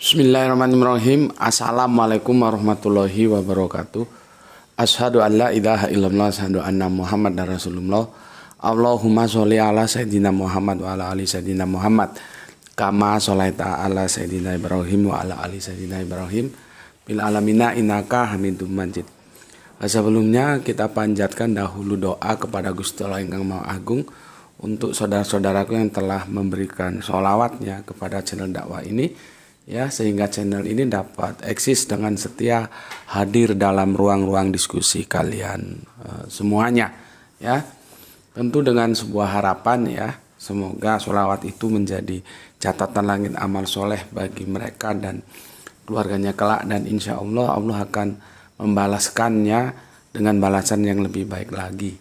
Bismillahirrahmanirrahim. Assalamualaikum warahmatullahi wabarakatuh. Asyhadu an la ilaha illallah, asyhadu anna Muhammadar Rasulullah. Allahumma sholli ala sayyidina Muhammad wa ala ali sayyidina Muhammad. Kama sholaita ala sayyidina Ibrahim wa ala ali sayyidina Ibrahim. Bil alamina innaka Hamidum Majid. Sebelumnya kita panjatkan dahulu doa kepada Gusti Allah Ingkang Maha Agung untuk saudara-saudaraku yang telah memberikan sholawatnya kepada channel dakwah ini, ya, sehingga channel ini dapat eksis dengan setia hadir dalam ruang-ruang diskusi kalian semuanya, ya. Tentu dengan sebuah harapan, ya, semoga sholawat itu menjadi catatan langit amal soleh bagi mereka dan keluarganya kelak, dan insya Allah Allah akan membalaskannya dengan balasan yang lebih baik lagi.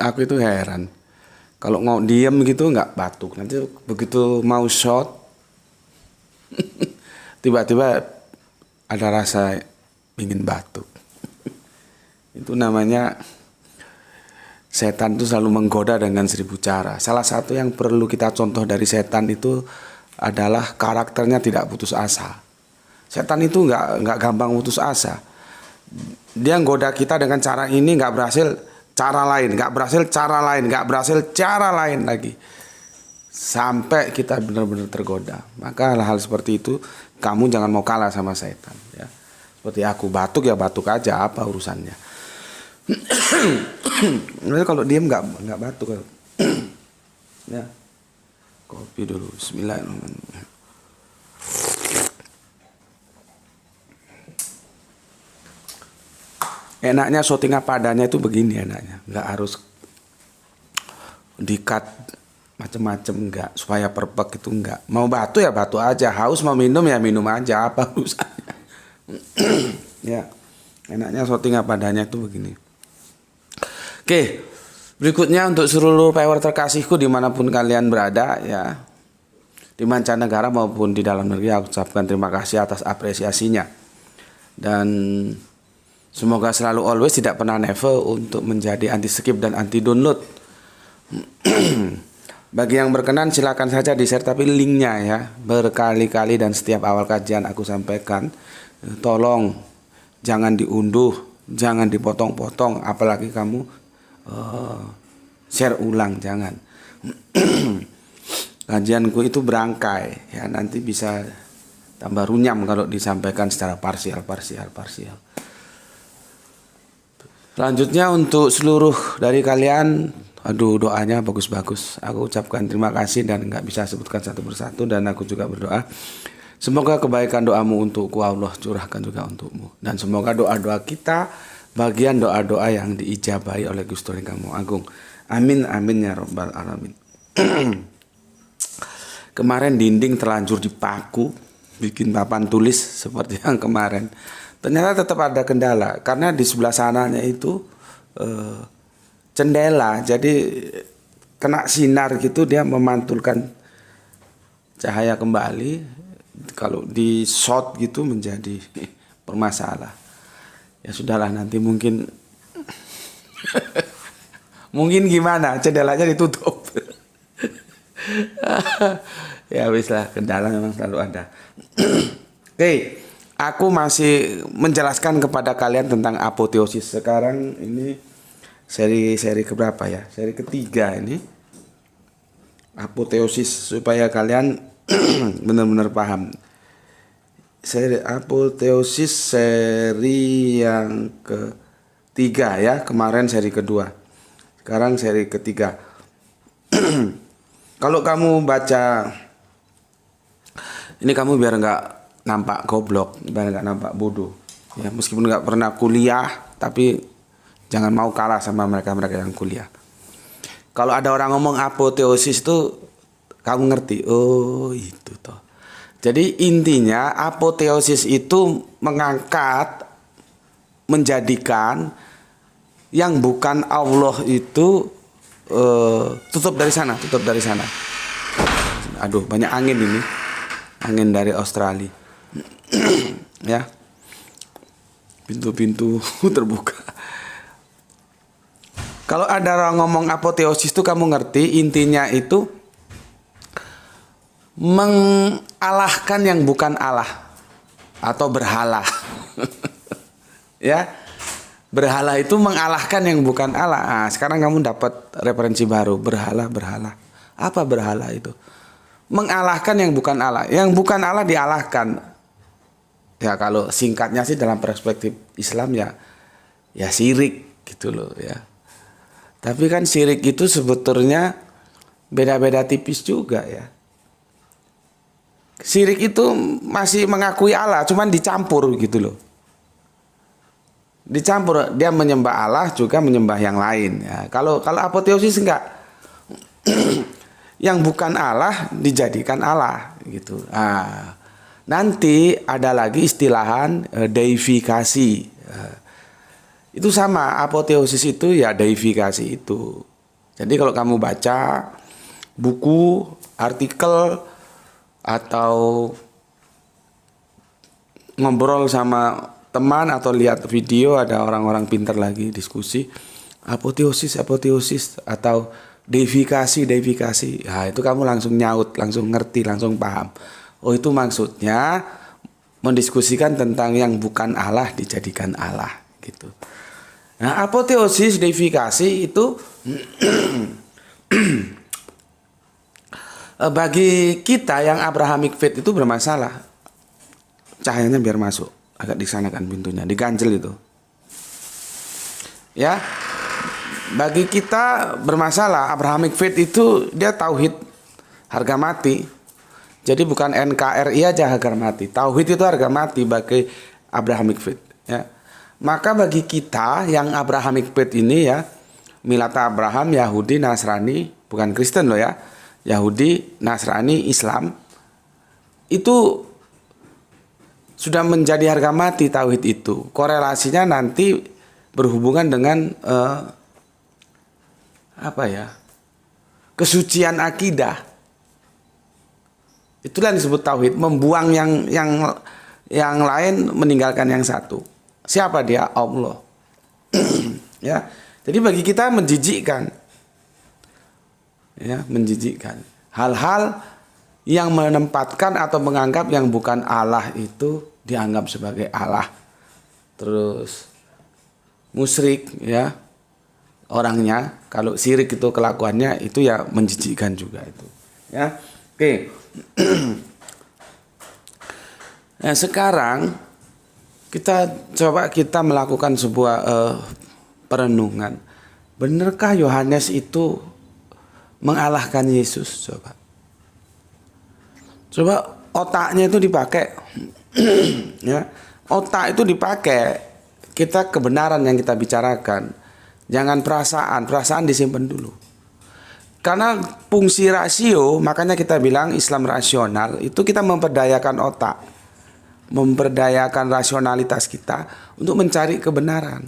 Aku itu heran, kalau mau diem gitu nggak batuk, nanti begitu mau shot tiba-tiba ada rasa ingin batuk. Itu namanya setan itu selalu menggoda dengan 1000 cara. Salah satu yang perlu kita contoh dari setan itu adalah karakternya tidak putus asa. Setan itu nggak gampang putus asa. Dia nggoda kita dengan cara ini, nggak berhasil, cara lain, nggak berhasil, cara lain, nggak berhasil, cara lain lagi, sampai kita benar-benar tergoda. Maka hal-hal seperti itu kamu jangan mau kalah sama setan, ya. Seperti aku batuk ya batuk aja, apa urusannya. Kalau diem nggak batuk. Ya, kopi dulu. Bismillahirrahmanirrahim. Enaknya syuting apa adanya itu begini enaknya, nggak harus di-cut macem-macem, nggak, supaya perfect itu nggak. Mau batu ya batu aja, haus mau minum ya minum aja, apa urusannya. Ya, enaknya syuting apa adanya itu begini. Oke, berikutnya untuk seluruh viewer terkasihku dimanapun kalian berada, ya, di mancanegara maupun di dalam negeri, aku ucapkan terima kasih atas apresiasinya. Dan semoga selalu always tidak pernah never untuk menjadi anti skip dan anti download. Bagi yang berkenan silakan saja di share, tapi linknya, ya, berkali-kali dan setiap awal kajian aku sampaikan, tolong jangan diunduh, jangan dipotong-potong, apalagi kamu share ulang, jangan. Kajianku itu berangkai, ya, nanti bisa tambah runyam kalau disampaikan secara parsial. Selanjutnya untuk seluruh dari kalian, aduh doanya bagus-bagus. Aku ucapkan terima kasih dan nggak bisa sebutkan satu persatu, dan aku juga berdoa semoga kebaikan doamu untukku Allah curahkan juga untukmu, dan semoga doa-doa kita bagian doa-doa yang diijabahi oleh Gusti Allah Ingkang Maha Agung. Amin amin ya rabbal alamin. Kemarin dinding terlanjur dipaku, bikin papan tulis seperti yang kemarin. Ternyata tetap ada kendala, karena di sebelah sananya itu jendela, jadi kena sinar gitu, dia memantulkan cahaya kembali. Kalau di shot gitu menjadi bermasalah. Ya sudahlah, nanti mungkin mungkin gimana, jendelanya ditutup. Ya wis lah, kendala memang selalu ada. Oke. Aku masih menjelaskan kepada kalian tentang apoteosis. Sekarang ini seri keberapa ya? Seri ketiga ini. Apoteosis, supaya kalian benar-benar paham. Seri apoteosis seri yang ketiga, ya. Kemarin seri kedua. Sekarang seri ketiga. Kalau kamu baca ini, kamu biar nggak nampak goblok, biar nggak nampak bodoh, ya, meskipun nggak pernah kuliah, tapi jangan mau kalah sama mereka yang kuliah. Kalau ada orang ngomong apoteosis itu kamu ngerti, oh itu toh. Jadi intinya apoteosis itu mengangkat, menjadikan yang bukan Allah itu tutup dari sana. Aduh, banyak angin ini, angin dari Australia. Ya, pintu-pintu terbuka. Kalau ada orang ngomong apoteosis itu kamu ngerti intinya itu mengalahkan yang bukan Allah atau berhala. Ya. Berhala itu mengalahkan yang bukan Allah. Nah, sekarang kamu dapat referensi baru, berhala. Apa berhala itu? Mengalahkan yang bukan Allah. Yang bukan Allah dialahkan. Ya kalau singkatnya sih dalam perspektif Islam ya syirik gitu loh ya. Tapi kan syirik itu sebetulnya beda-beda tipis juga ya. Syirik itu masih mengakui Allah, cuman dicampur gitu loh. Dicampur, dia menyembah Allah juga menyembah yang lain ya. Kalau apoteosis enggak. Yang bukan Allah dijadikan Allah gitu. Nah, nanti ada lagi istilahan deifikasi. Itu sama, apoteosis itu ya deifikasi itu. Jadi kalau kamu baca buku, artikel atau ngobrol sama teman atau lihat video ada orang-orang pintar lagi diskusi apoteosis atau deifikasi. Nah, itu kamu langsung nyaut, langsung ngerti, langsung paham. Oh, itu maksudnya mendiskusikan tentang yang bukan Allah dijadikan Allah gitu. Nah, apoteosis, deifikasi itu bagi kita yang Abrahamic faith itu bermasalah. Cahayanya biar masuk. Agak disanakan pintunya, diganjel itu. Ya. Bagi kita bermasalah, Abrahamic faith itu dia tauhid harga mati. Jadi bukan NKRI aja harga mati. Tauhid itu harga mati bagi Abrahamic faith, ya. Maka bagi kita yang Abrahamic faith ini ya, milata Abraham, Yahudi, Nasrani, bukan Kristen loh ya. Yahudi, Nasrani, Islam itu sudah menjadi harga mati tauhid itu. Korelasinya nanti berhubungan dengan kesucian akidah. Itulah yang disebut tauhid, membuang yang lain, meninggalkan yang satu. Siapa dia? Allah. Ya. Jadi bagi kita menjijikkan. Ya, menjijikkan. Hal-hal yang menempatkan atau menganggap yang bukan Allah itu dianggap sebagai Allah. Terus musyrik ya orangnya, kalau syirik itu kelakuannya itu ya menjijikkan juga itu. Ya. Oke. Nah, sekarang kita melakukan sebuah perenungan. Benarkah Yohanes itu mengalahkan Yesus? Coba otaknya itu dipakai. Ya, otak itu dipakai. Kita kebenaran yang kita bicarakan. Jangan perasaan disimpan dulu. Karena fungsi rasio, makanya kita bilang Islam rasional, itu kita memperdayakan otak. Memperdayakan rasionalitas kita untuk mencari kebenaran.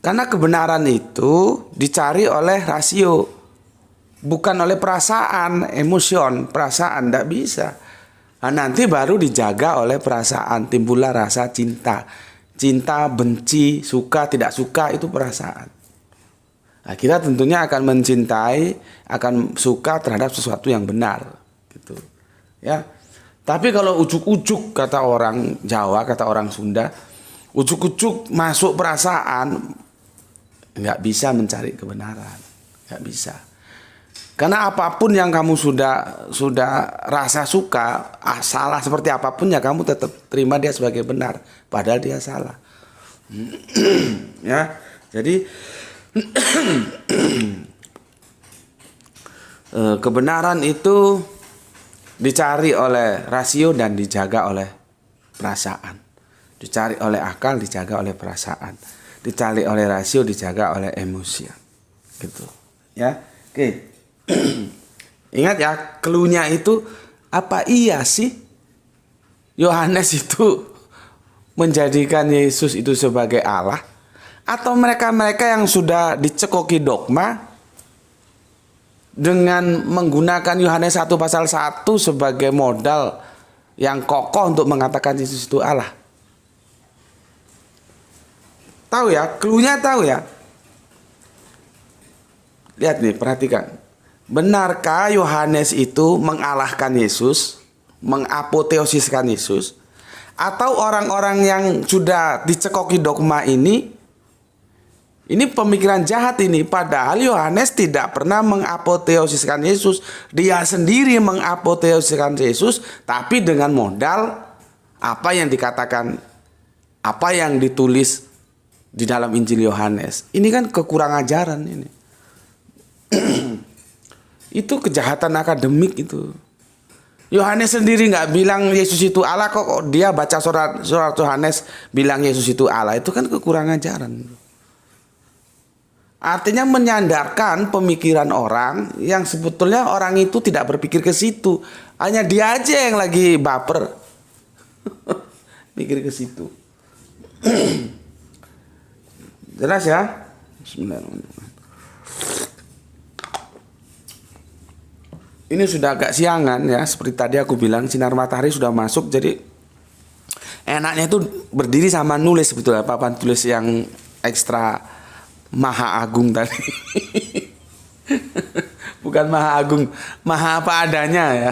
Karena kebenaran itu dicari oleh rasio, bukan oleh perasaan, emosion, perasaan tidak bisa. Nah, nanti baru dijaga oleh perasaan, timbullah rasa cinta. Cinta, benci, suka, tidak suka itu perasaan. Nah, kita tentunya akan mencintai, akan suka terhadap sesuatu yang benar, gitu. Ya. Tapi kalau ujuk-ujuk kata orang Jawa, kata orang Sunda, ujuk-ujuk masuk perasaan, nggak bisa mencari kebenaran, nggak bisa. Karena apapun yang kamu sudah rasa suka, salah seperti apapun ya kamu tetap terima dia sebagai benar, padahal dia salah. Ya, jadi kebenaran itu dicari oleh rasio dan dijaga oleh perasaan. Dicari oleh akal, dijaga oleh perasaan. Dicari oleh rasio, dijaga oleh emosi. Gitu. Ya. Oke. Ingat ya, cluenya itu apa iya sih Yohanes itu menjadikan Yesus itu sebagai Allah, atau mereka-mereka yang sudah dicekoki dogma dengan menggunakan Yohanes 1 pasal 1 sebagai modal yang kokoh untuk mengatakan Yesus itu Allah. Tahu ya, cluenya tahu ya. Lihat nih, perhatikan. Benarkah Yohanes itu mengalahkan Yesus, mengapoteosiskan Yesus, atau orang-orang yang sudah dicekoki dogma ini pemikiran jahat ini, padahal Yohanes tidak pernah mengapoteosiskan Yesus, dia sendiri mengapoteosiskan Yesus, tapi dengan modal apa yang dikatakan, apa yang ditulis di dalam Injil Yohanes. Ini kan kekurangan ajaran ini. Itu kejahatan akademik itu. Yohanes sendiri nggak bilang Yesus itu Allah, kok dia baca surat Yohanes bilang Yesus itu Allah. Itu kan kekurangan ajaran. Artinya menyandarkan pemikiran orang yang sebetulnya orang itu tidak berpikir ke situ. Hanya dia aja yang lagi baper. Mikir ke situ. Jelas ya? Bismillahirrahmanirrahim. Ini sudah agak siangan ya, seperti tadi aku bilang sinar matahari sudah masuk, jadi enaknya itu berdiri sama nulis sebetulnya, papan tulis yang ekstra maha agung tadi. Bukan maha agung, maha apa adanya ya.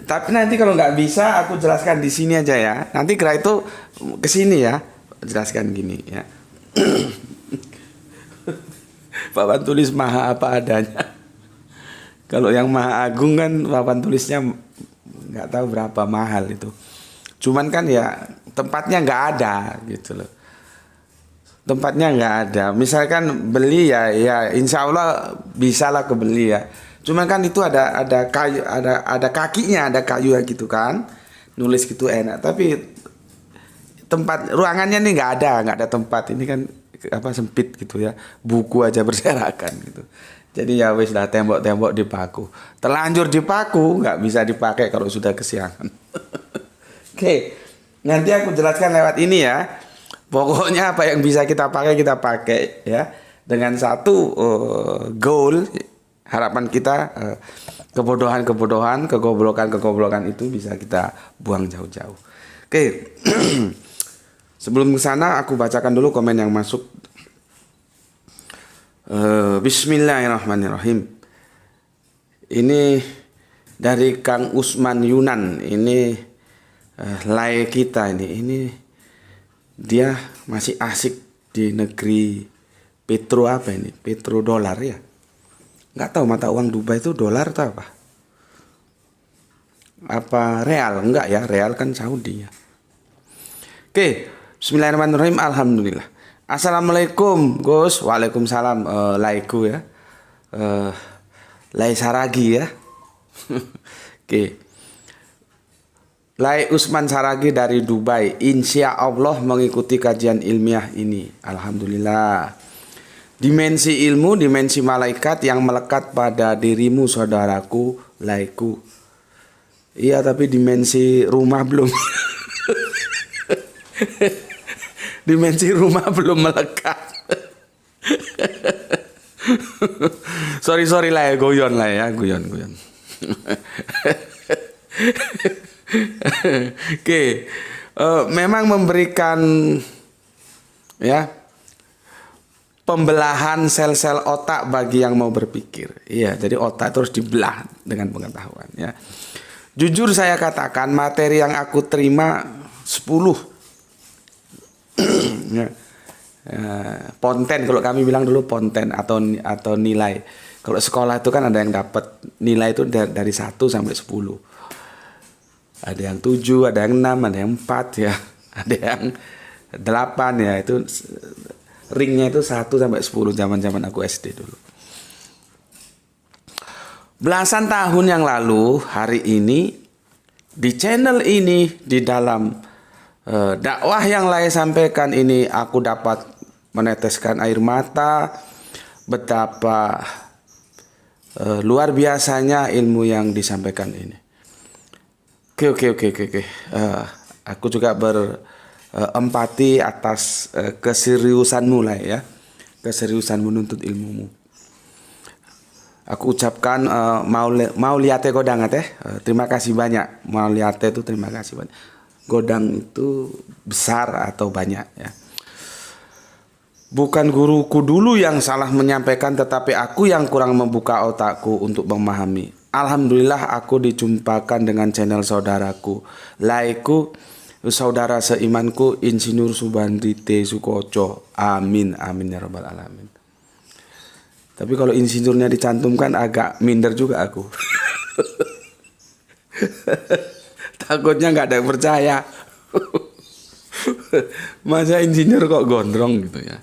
Tapi nanti kalau nggak bisa aku jelaskan di sini aja ya. Nanti kira itu ke sini ya, jelaskan gini ya. Papan tulis maha apa adanya. Kalau yang maha agung kan papan tulisnya nggak tahu berapa mahal itu. Cuman kan ya tempatnya nggak ada gitu loh. Tempatnya nggak ada. Misalkan beli ya insya Allah bisalah kebeli ya. Cuman kan itu ada kayu, ada kakinya, ada kayu gitu kan. Nulis gitu enak. Tapi tempat ruangannya nih nggak ada tempat. Ini kan apa sempit gitu ya, buku aja berserakan gitu. Jadi ya wis dah tembok-tembok dipaku, terlanjur dipaku nggak bisa dipakai kalau sudah kesiangan. Oke, nanti aku jelaskan lewat ini ya. Pokoknya apa yang bisa kita pakai ya, dengan satu goal, harapan kita kebodohan-kebodhohan, kegoblokan itu bisa kita buang jauh-jauh. Oke. Sebelum ke sana aku bacakan dulu komen yang masuk. Bismillahirrahmanirrahim. Ini dari Kang Usman Yunan. Ini lai kita ini dia masih asik di negeri apa ini? Petrodolar ya. Nggak tahu mata uang Dubai itu dolar atau apa? Apa real? Enggak ya, real kan Saudi ya. Oke. Bismillahirrahmanirrahim. Alhamdulillah. Assalamualaikum Gus. Waalaikumsalam. Laiku ya. Lai Saragi ya. Oke. Lai Usman Saragi dari Dubai. Insya Allah mengikuti kajian ilmiah ini. Alhamdulillah. Dimensi ilmu, dimensi malaikat yang melekat pada dirimu saudaraku. Laiku. Iya tapi dimensi rumah belum. Dimensi rumah belum melekat. sorry lah ya, guyon. Oke, memang memberikan ya pembelahan sel-sel otak bagi yang mau berpikir. Iya, jadi otak terus dibelah dengan pengetahuan ya. Jujur saya katakan materi yang aku terima 10 ya. Ponten kalau kami bilang dulu ponten atau nilai. Kalau sekolah itu kan ada yang dapat nilai itu dari 1 sampai 10. Ada yang 7, ada yang 6, ada yang 4 ya. Ada yang 8 ya. Itu ringnya itu 1 sampai 10 zaman-zaman aku SD dulu. Belasan tahun yang lalu hari ini di channel ini di dalam dakwah yang Lai sampaikan ini aku dapat meneteskan air mata betapa luar biasanya ilmu yang disampaikan ini. Oke. Aku juga berempati atas keseriusanmu Lai ya, keseriusan menuntut ilmumu. Aku ucapkan mau liate godang teh. Terima kasih banyak. Mau liate itu terima kasih banyak. Godang itu besar atau banyak ya. Bukan guruku dulu yang salah menyampaikan, tetapi aku yang kurang membuka otakku untuk memahami. Alhamdulillah aku dijumpakan dengan channel saudaraku, laiku, saudara seimanku, Insinyur Subandri T. Sukoco. Amin, amin ya rabbal alamin. Tapi kalau insinyurnya dicantumkan agak minder juga aku. Takutnya nggak ada yang percaya. Masa insinyur kok gondrong gitu ya.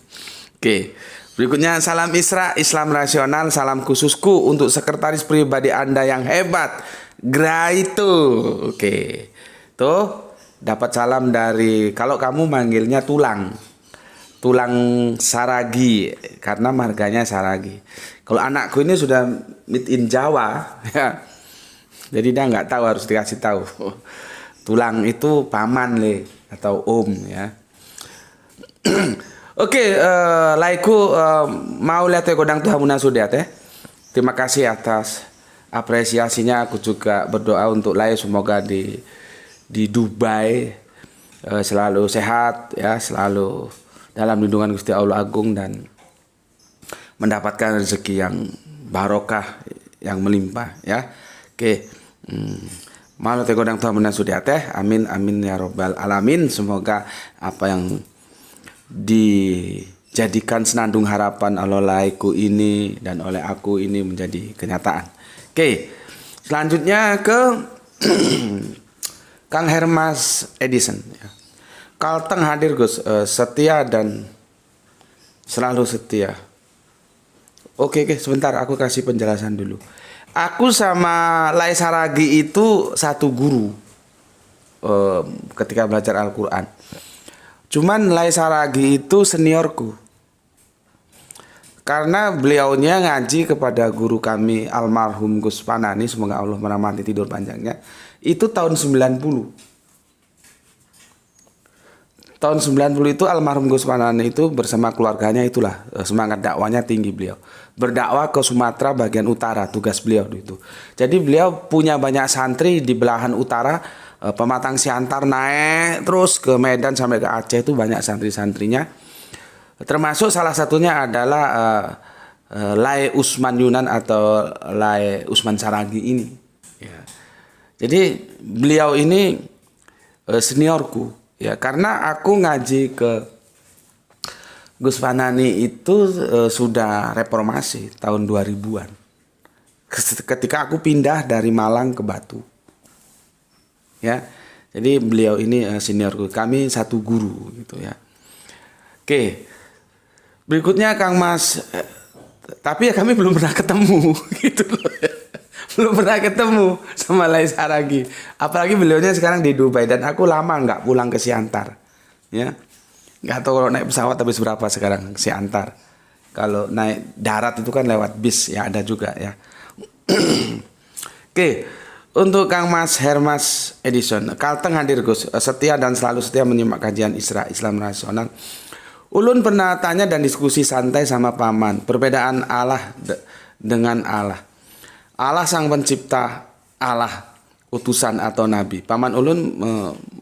Oke, berikutnya salam Isra, Islam rasional, salam khususku untuk sekretaris pribadi Anda yang hebat, Graito. Oke, tuh dapat salam dari, kalau kamu manggilnya tulang Saragi karena marganya Saragi. Kalau anakku ini sudah meet in Jawa, ya, jadi dia nggak tahu, harus dikasih tahu. Tulang itu paman le atau om ya. Oke, laiku mau lihat godang Tuhan munasudiat ya. Terima kasih atas apresiasinya. Aku juga berdoa untuk Lai semoga di Dubai selalu sehat ya, selalu dalam lindungan Gusti Allah Agung dan mendapatkan rezeki yang barokah, yang melimpah ya. Oke, mau lihat godang Tuhan munasudiat ya. Amin amin ya robbal alamin. Semoga apa yang dijadikan senandung harapan oleh laiku ini dan oleh aku ini menjadi kenyataan. Oke, selanjutnya ke Kang Hermas Edison. Kalteng hadir Gus, setia dan selalu setia. Oke, sebentar aku kasih penjelasan dulu. Aku sama Lai Saragi itu satu guru ketika belajar Al-Quran. Cuman Lai Saragi itu seniorku. Karena beliaunya ngaji kepada guru kami almarhum Gus Panani, semoga Allah merahmati tidur panjangnya. Itu tahun 90. Tahun 90 itu almarhum Gus Panani itu bersama keluarganya, itulah semangat dakwanya tinggi beliau. Berdakwah ke Sumatera bagian utara, tugas beliau itu. Jadi beliau punya banyak santri di belahan utara. Pematang Siantar naik terus ke Medan sampai ke Aceh, itu banyak santri-santrinya. Termasuk salah satunya adalah Lai Usman Yunan atau Lai Usman Saragi ini. Ya. Jadi beliau ini seniorku ya, karena aku ngaji ke Gus Panani itu sudah reformasi tahun 2000-an. Ketika aku pindah dari Malang ke Batu. Ya, jadi beliau ini seniorku, kami satu guru gitu ya. Oke, berikutnya Kang Mas, tapi ya kami belum pernah ketemu gitu loh ya. Belum pernah ketemu sama Lai Saragi. Apalagi beliaunya sekarang di Dubai dan aku lama nggak pulang ke Siantar. Ya, nggak tahu kalau naik pesawat habis berapa sekarang Siantar. Kalau naik darat itu kan lewat bis ya, ada juga ya. Oke. Untuk Kang Mas Hermas Edison, Kalteng hadir Gus, setia dan selalu setia menyimak kajian Isra, Islam rasional. Ulun pernah tanya dan diskusi santai sama paman, perbedaan Allah dengan Allah. Allah sang pencipta, Allah utusan atau nabi. Paman ulun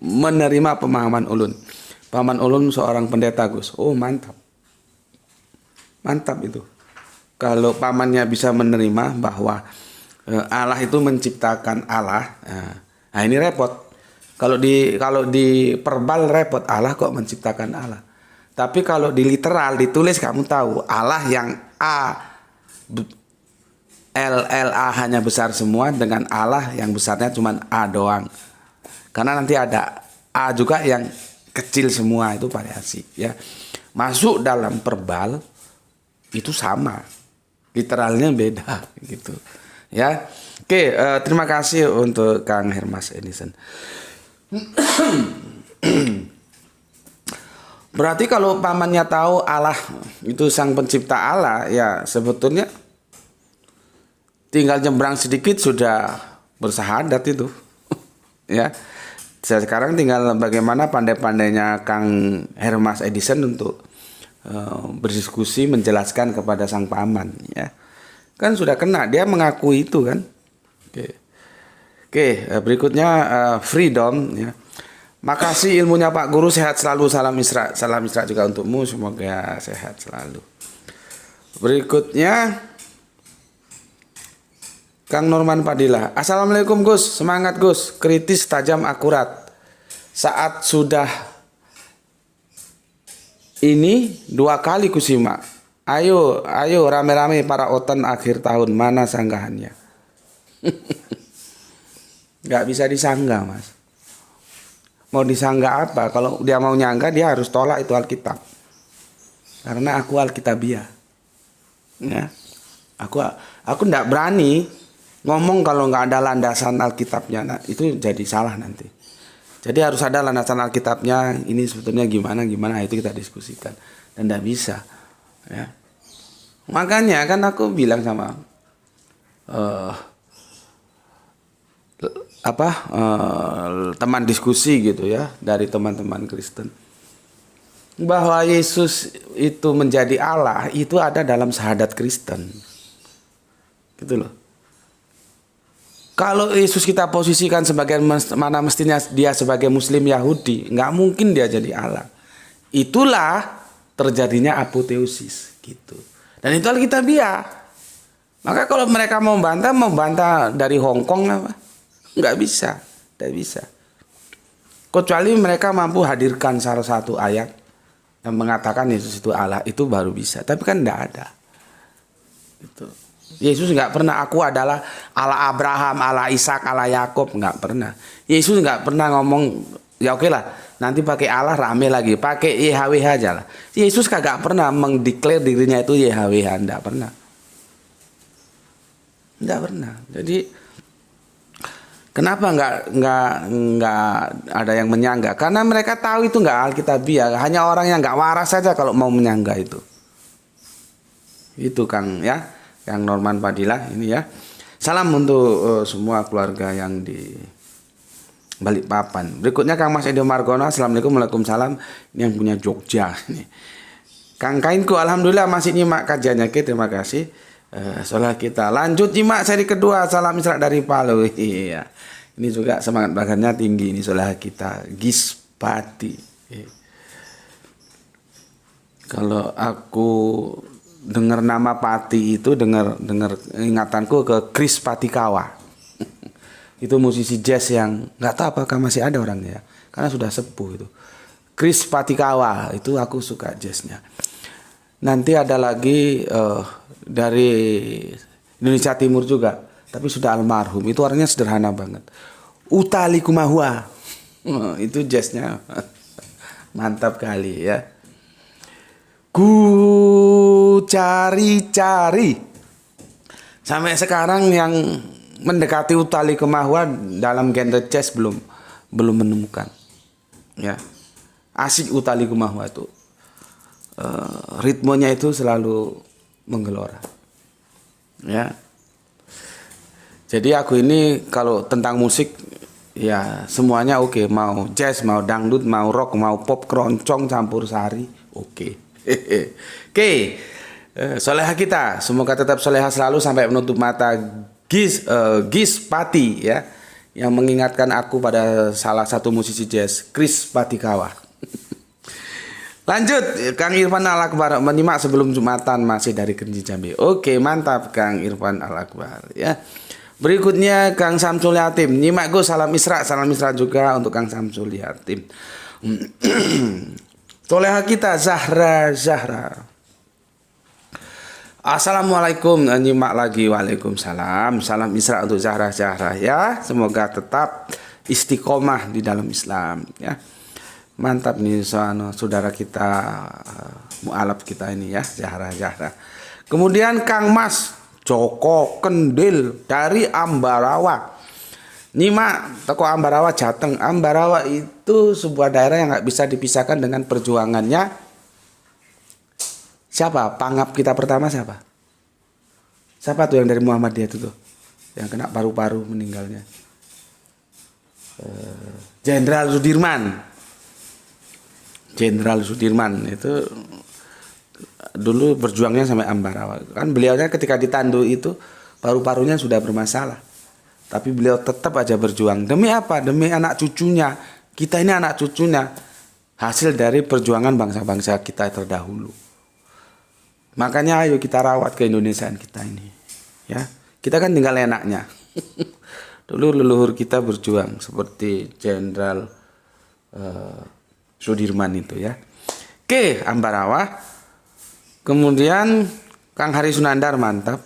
menerima pemahaman ulun. Paman ulun seorang pendeta Gus. Oh mantap. Mantap itu. Kalau pamannya bisa menerima bahwa Allah itu menciptakan Allah. Nah, ini repot. Kalau di verbal repot, Allah kok menciptakan Allah. Tapi kalau di literal ditulis, kamu tahu Allah yang LLA hanya besar semua dengan Allah yang besarnya cuma A doang. Karena nanti ada A juga yang kecil semua, itu variasi ya. Masuk dalam verbal itu sama. Literalnya beda gitu. Ya, oke, terima kasih untuk Kang Hermas Edison. Berarti kalau pamannya tahu Allah itu sang pencipta Allah, ya sebetulnya tinggal nyebrang sedikit sudah bersahadat itu. Ya, sekarang tinggal bagaimana pandai-pandainya Kang Hermas Edison untuk berdiskusi menjelaskan kepada sang paman, ya. Kan sudah kena, dia mengakui itu kan. Oke, berikutnya freedom ya. Makasih ilmunya Pak Guru, sehat selalu, salam Isra juga untukmu, semoga sehat selalu. Berikutnya Kang Norman Padilla. Assalamualaikum Gus, semangat Gus, kritis, tajam, akurat. Saat sudah ini 2 kali kusimak. Ayo rame-rame para otan akhir tahun, mana sanggahannya? Gak bisa disanggah Mas. Mau disanggah apa? Kalau dia mau nyangga, dia harus tolak itu Alkitab. Karena aku Alkitabiah. Ya. Aku ndak berani ngomong kalau nggak ada landasan Alkitabnya. Nah, itu jadi salah nanti. Jadi harus ada landasan Alkitabnya. Ini sebetulnya gimana itu kita diskusikan. Dan ndak bisa. Ya. Makanya kan aku bilang sama teman diskusi gitu ya, dari teman-teman Kristen, bahwa Yesus itu menjadi Allah itu ada dalam syahadat Kristen gitu loh. Kalau Yesus kita posisikan sebagai mana mestinya dia sebagai Muslim Yahudi, nggak mungkin dia jadi Allah. Itulah terjadinya apoteosis gitu. Dan itu Alkitabiah. Maka kalau mereka mau bantah dari Hong Kong apa? Nggak bisa. Kecuali mereka mampu hadirkan salah satu ayat yang mengatakan Yesus itu Allah, itu baru bisa. Tapi kan nggak ada. Gitu. Yesus nggak pernah aku adalah Allah Abraham, Allah Ishak, Allah Yakub, nggak pernah. Yesus nggak pernah ngomong ya oke lah, nanti pakai Allah rame lagi, pakai YHWH aja lah. Yesus kagak pernah mengdeklar dirinya itu YHWH, nggak pernah. Jadi kenapa nggak ada yang menyanggah? Karena mereka tahu itu nggak Alkitabiah. Hanya orang yang nggak waras saja kalau mau menyanggah itu. Itu Kang Norman Padilla ini ya. Salam untuk semua keluarga yang di Balikpapan. Berikutnya Kang Mas Edo Margono. Assalamualaikum, waalaikumsalam. Ini yang punya Jogja. Ini. Kang Kainku, alhamdulillah masih nyimak kajiannya. Terima kasih. Soalnya kita lanjut nyimak seri kedua. Salam Isra dari Palu. Iya. Ini juga semangat bakarnya tinggi ini saudara kita Gispati. Kalau aku dengar nama Pati itu dengar ingatanku ke Chris Patikawa. Itu musisi jazz yang nggak tahu apakah masih ada orangnya ya, karena sudah sepuh itu. Chris Patikawa itu aku suka jazznya. Nanti ada lagi dari Indonesia Timur juga, tapi sudah almarhum. Itu orangnya sederhana banget. Utali Kumahua. Itu jazznya mantap kali ya. Ku cari-cari. Sampai sekarang yang mendekati Utali Kumahua dalam genre jazz belum menemukan. Ya. Asik Utali Kumahua itu. Ritmenya itu selalu menggelora. Ya. Jadi aku ini kalau tentang musik ya semuanya oke. Mau jazz, mau dangdut, mau rock, mau pop, keroncong, campur sari, oke. Oke. Soleha kita semoga tetap soleha selalu sampai menutup mata. Gispati ya, yang mengingatkan aku pada salah satu musisi jazz, Chris Patikawa. Lanjut, Kang Irfan Al-Akbar menyimak sebelum Jumatan masih dari Kerinci Jambi. Oke, mantap Kang Irfan Al-Akbar ya. Berikutnya Kang Samsul Yatim. Nyimak Gus, salam Isra juga untuk Kang Samsul Yatim. Soleha kita Zahra. Assalamualaikum, nyimak lagi. Waalaikumsalam. Salam Isra untuk Zahra ya. Semoga tetap istiqomah di dalam Islam ya. Mantap nih saudara kita, mualaf kita ini ya, Zahra. Kemudian Kang Mas Joko Kendil dari Ambarawa. Nyimak toko Ambarawa Jateng. Ambarawa itu sebuah daerah yang nggak bisa dipisahkan dengan perjuangannya. Siapa? Pangap kita pertama siapa? Siapa tuh yang dari Muhammadiyah itu tuh? Yang kena paru-paru meninggalnya. Jenderal Sudirman itu dulu berjuangnya sampai Ambarawa. Kan beliaunya ketika ditandu itu paru-parunya sudah bermasalah. Tapi beliau tetap aja berjuang. Demi apa? Demi anak cucunya. Kita ini anak cucunya, hasil dari perjuangan bangsa-bangsa kita terdahulu. Makanya ayo kita rawat keindonesiaan kita ini. Ya, kita kan tinggal enaknya. Dulu leluhur kita berjuang seperti Jenderal Sudirman itu ya. Oke, Ambarawa. Kemudian Kang Hari Sunandar mantap.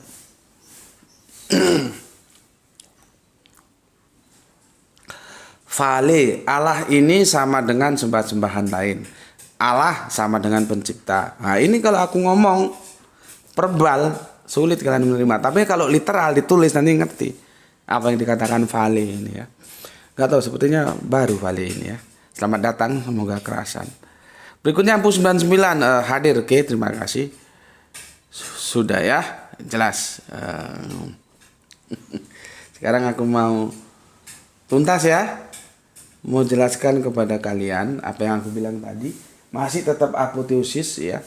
Vale, Allah ini sama dengan sembah-sembahan lain. Allah sama dengan pencipta. Nah ini kalau aku ngomong verbal sulit kalian menerima. Tapi kalau literal ditulis nanti ngerti apa yang dikatakan Vale ini ya. Gak tahu sepertinya baru Vale ini ya. Selamat datang, semoga kerasan. Berikutnya Ampu 99 hadir, oke, terima kasih. Sudah ya, jelas. Sekarang aku mau tuntas ya. Mau jelaskan kepada kalian apa yang aku bilang tadi. Masih tetap apoteosis ya.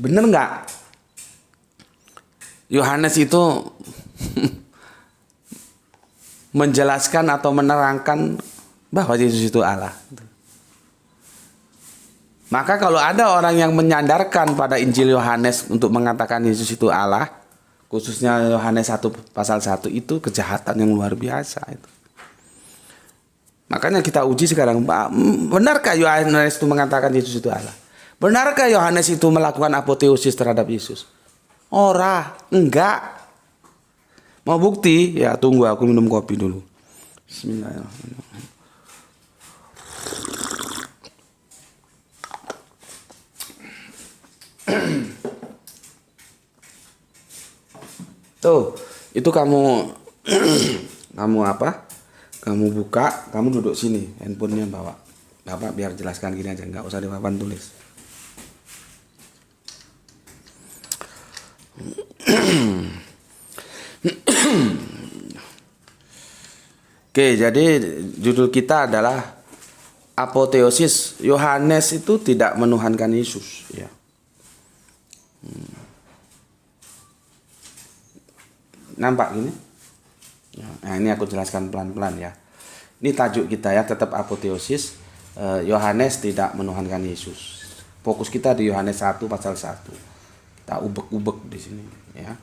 Bener nggak? Yohanes itu menjelaskan atau menerangkan bahwa Yesus itu Allah. Maka kalau ada orang yang menyandarkan pada Injil Yohanes untuk mengatakan Yesus itu Allah, khususnya Yohanes 1 pasal 1, itu kejahatan yang luar biasa itu. Makanya kita uji sekarang, benarkah Yohanes itu mengatakan Yesus itu Allah? Benarkah Yohanes itu melakukan apoteosis terhadap Yesus? Ora, enggak. Mau bukti? Ya tunggu aku minum kopi dulu. Bismillahirrahmanirrahim. Tuh, itu kamu kamu apa? Kamu buka, kamu duduk sini, handphonenya bawa. Bapak biar jelaskan gini aja, nggak usah di papan tulis. Oke, jadi judul kita adalah apoteosis. Yohanes itu tidak menuhankan Yesus, ya. Nampak gini? Nah, ini aku jelaskan pelan-pelan ya. Ini tajuk kita ya, tetap apoteosis. Yohanes tidak menuhankan Yesus. Fokus kita di Yohanes 1 pasal 1. Kita ubek-ubek di sini ya.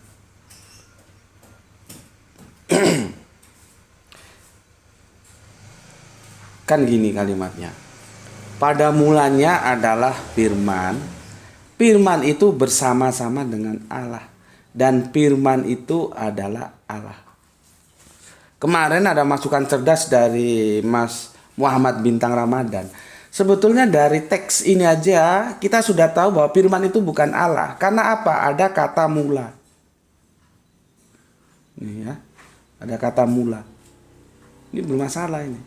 Kan gini kalimatnya. Pada mulanya adalah firman. Firman itu bersama-sama dengan Allah. Dan firman itu adalah Allah. Kemarin ada masukan cerdas dari Mas Muhammad Bintang Ramadan. Sebetulnya dari teks ini aja kita sudah tahu bahwa firman itu bukan Allah. Karena apa? Ada kata mula. Ini ya. Ada kata mula. Ini bermasalah ini.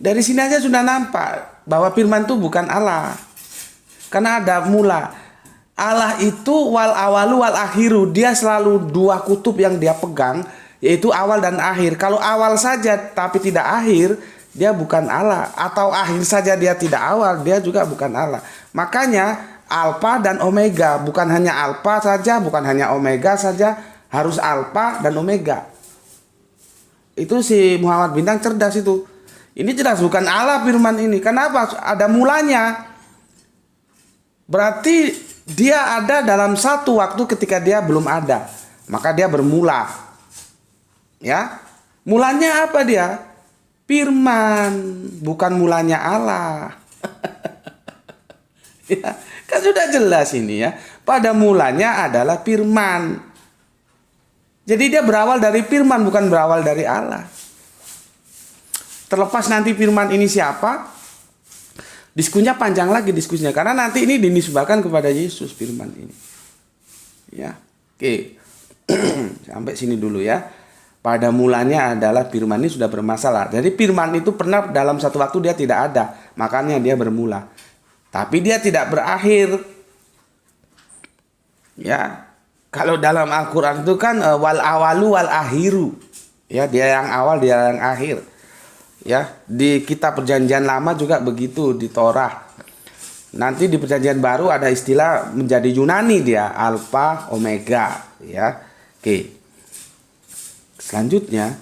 Dari sini aja sudah nampak bahwa firman itu bukan Allah. Karena ada mula. Allah itu wal awalu wal akhiru. Dia selalu dua kutub yang dia pegang, yaitu awal dan akhir. Kalau awal saja tapi tidak akhir, dia bukan Allah. Atau akhir saja dia tidak awal, dia juga bukan Allah. Makanya alfa dan omega, bukan hanya alfa saja, bukan hanya omega saja, harus alfa dan omega. Itu si Muhammad Bintang cerdas itu. Ini jelas bukan Allah firman ini. Kenapa? Ada mulanya. Berarti dia ada dalam satu waktu ketika dia belum ada. Maka dia bermula. Ya. Mulanya apa dia? Firman. Bukan mulanya Allah. Ya, kan sudah jelas ini ya. Pada mulanya adalah firman. Jadi dia berawal dari firman, bukan berawal dari Allah. Terlepas nanti firman ini siapa, diskusinya panjang lagi diskusinya, karena nanti ini dinisbahkan kepada Yesus firman ini. Ya, oke. Sampai sini dulu ya. Pada mulanya adalah firman ini sudah bermasalah. Jadi firman itu pernah dalam satu waktu dia tidak ada, makanya dia bermula. Tapi dia tidak berakhir. Ya, kalau dalam Al-Quran itu kan wal awalu wal akhiru. Ya, dia yang awal, dia yang akhir. Ya, di kitab perjanjian lama juga begitu di Torah. Nanti di perjanjian baru ada istilah menjadi Yunani dia, alfa omega, ya. Oke. Selanjutnya,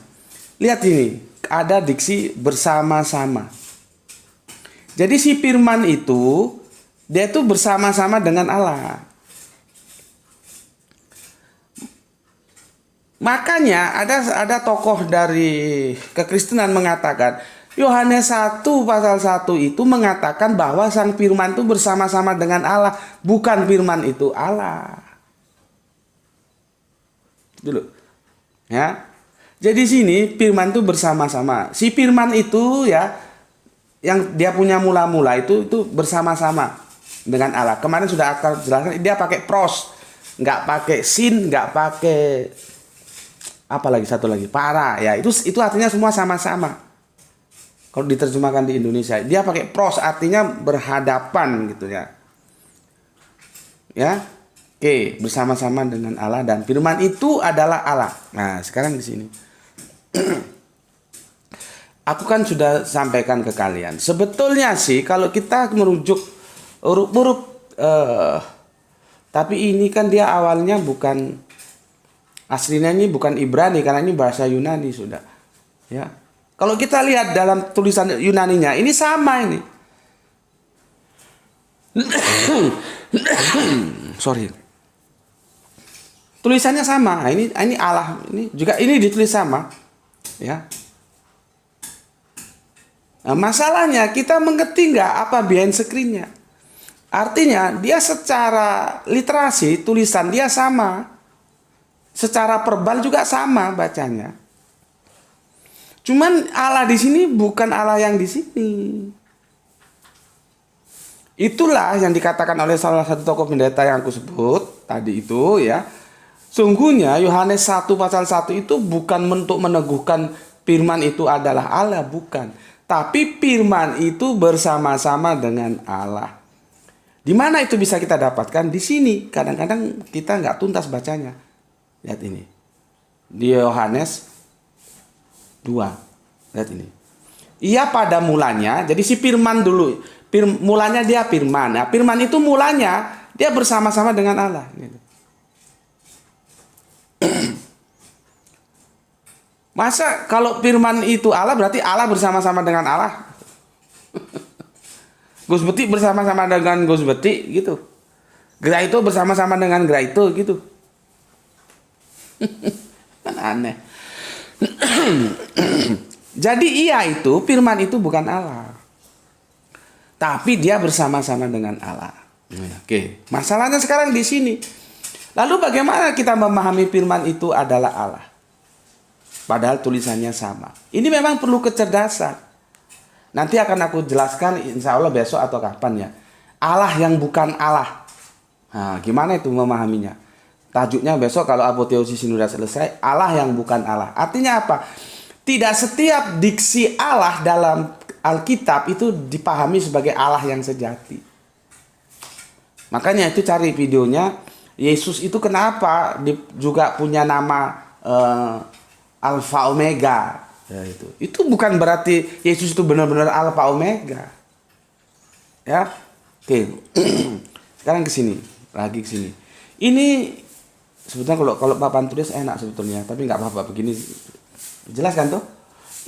lihat ini, ada diksi bersama-sama. Jadi si firman itu, dia itu bersama-sama dengan Allah. Makanya ada tokoh dari kekristenan mengatakan, Yohanes 1 pasal 1 itu mengatakan bahwa sang firman itu bersama-sama dengan Allah, bukan firman itu Allah. Dulu. Ya. Jadi sini firman itu bersama-sama. Si firman itu ya yang dia punya mula-mula itu bersama-sama dengan Allah. Kemarin sudah akan jelaskan, dia pakai pros, nggak pakai sin, nggak pakai apa lagi satu lagi para ya, itu artinya semua sama-sama. Kalau diterjemahkan di Indonesia, dia pakai pros artinya berhadapan gitu ya. Ya. Oke, bersama-sama dengan Allah dan firman itu adalah Allah. Nah, sekarang di sini. Aku kan sudah sampaikan ke kalian. Sebetulnya sih kalau kita merujuk huruf-huruf tapi ini kan dia awalnya bukan, aslinya ini bukan Ibrani karena ini bahasa Yunani sudah. Ya. Kalau kita lihat dalam tulisan Yunaninya ini sama ini. Sorry. Tulisannya sama. Ini Allah, ini juga ini ditulis sama. Ya. Nah, masalahnya kita mengerti nggak apa behind screen-nya. Artinya dia secara literasi tulisan dia sama. Secara verbal juga sama bacanya. Cuman Allah di sini bukan Allah yang di sini. Itulah yang dikatakan oleh salah satu tokoh pendeta yang aku sebut tadi itu ya. Sungguhnya Yohanes 1 pasal 1 itu bukan untuk meneguhkan firman itu adalah Allah, bukan. Tapi firman itu bersama-sama dengan Allah. Di mana itu bisa kita dapatkan? Di sini. Kadang-kadang kita nggak tuntas bacanya. Lihat ini. Di Yohanes 2. Lihat ini. Ia pada mulanya, jadi si firman dulu. Mulanya dia firman. Nah, firman itu mulanya dia bersama-sama dengan Allah. Masa kalau firman itu Allah berarti Allah bersama-sama dengan Allah? Gus Beti bersama-sama dengan Gus Beti gitu. Gerak itu bersama-sama dengan gerak itu gitu. Kan aneh. Jadi ia itu, firman itu bukan Allah. Tapi dia bersama-sama dengan Allah. Oke, masalahnya sekarang di sini. Lalu bagaimana kita memahami firman itu adalah Allah? Padahal tulisannya sama. Ini memang perlu kecerdasan. Nanti akan aku jelaskan insya Allah besok atau kapan ya. Allah yang bukan Allah. Nah, gimana itu memahaminya? Tajuknya besok kalau apoteosis ini sudah selesai. Allah yang bukan Allah. Artinya apa? Tidak setiap diksi Allah dalam Alkitab itu dipahami sebagai Allah yang sejati. Makanya itu cari videonya. Yesus itu kenapa juga punya nama Alfa Omega. Ya, itu bukan berarti Yesus itu benar-benar Alfa Omega. Ya. Oke. Sekarang ke sini, lagi ke sini. Ini sebetulnya kalau papan tulis enak sebetulnya, tapi nggak apa-apa begini. Jelas kan tuh?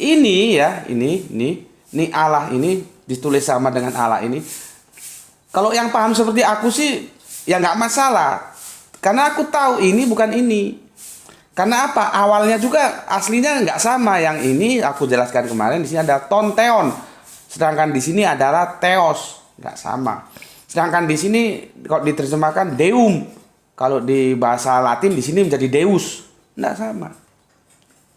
Ini ya, ini Allah ini ditulis sama dengan Allah ini. Kalau yang paham seperti aku sih ya nggak masalah. Karena aku tahu ini bukan ini. Karena apa? Awalnya juga aslinya nggak sama. Yang ini aku jelaskan kemarin, di sini ada tonteon, sedangkan di sini adalah theos, nggak sama. Sedangkan di sini kalau diterjemahkan deum, kalau di bahasa Latin di sini menjadi deus, nggak sama.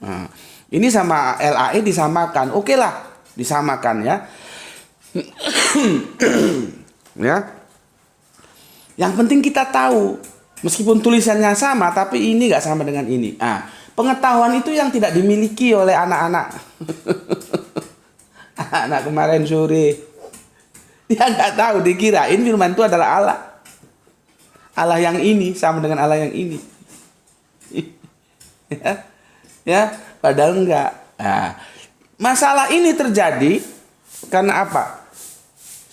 Nah, ini sama LAE disamakan, oke lah, disamakan ya. Ya. Yang penting kita tahu. Meskipun tulisannya sama, tapi ini nggak sama dengan ini. Nah, pengetahuan itu yang tidak dimiliki oleh anak-anak. Anak kemarin sore, dia nggak tahu, dikirain firman itu adalah Allah. Allah yang ini sama dengan Allah yang ini. Ya, padahal enggak. Nah, masalah ini terjadi karena apa?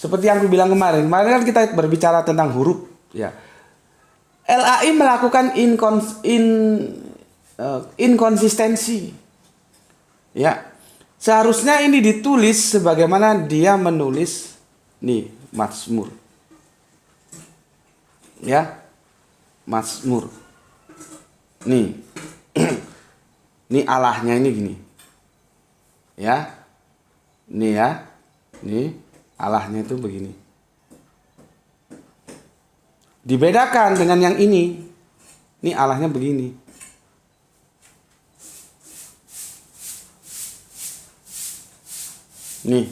Seperti yang aku bilang kemarin kan kita berbicara tentang huruf, ya. LAI melakukan inkonsistensi. Ya. Seharusnya ini ditulis sebagaimana dia menulis nih Mazmur. Ya. Mazmur. Nih. Ini Allahnya ini gini. Ya. Nih ya. Nih Allahnya itu begini. Dibedakan dengan yang ini. Ini Allahnya begini. Nih.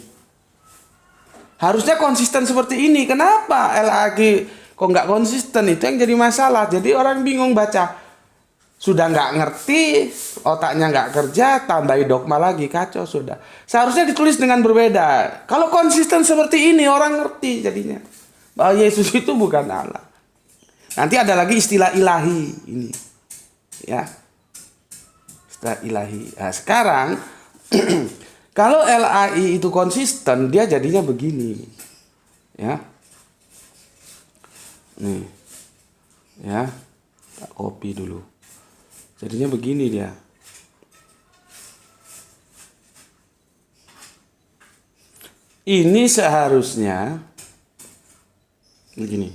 Harusnya konsisten seperti ini. Kenapa LAG kok nggak konsisten? Itu yang jadi masalah. Jadi orang bingung baca. Sudah nggak ngerti, otaknya nggak kerja, tambahi dogma lagi, kacau sudah. Seharusnya ditulis dengan berbeda. Kalau konsisten seperti ini, orang ngerti jadinya. Bahwa Yesus itu bukan Allah. Nanti ada lagi istilah ilahi ini. Ya. Istilah ilahi. Nah, sekarang kalau LAI itu konsisten, dia jadinya begini. Ya. Nih. Ya. Tak copy dulu. Jadinya begini dia. Ini seharusnya begini.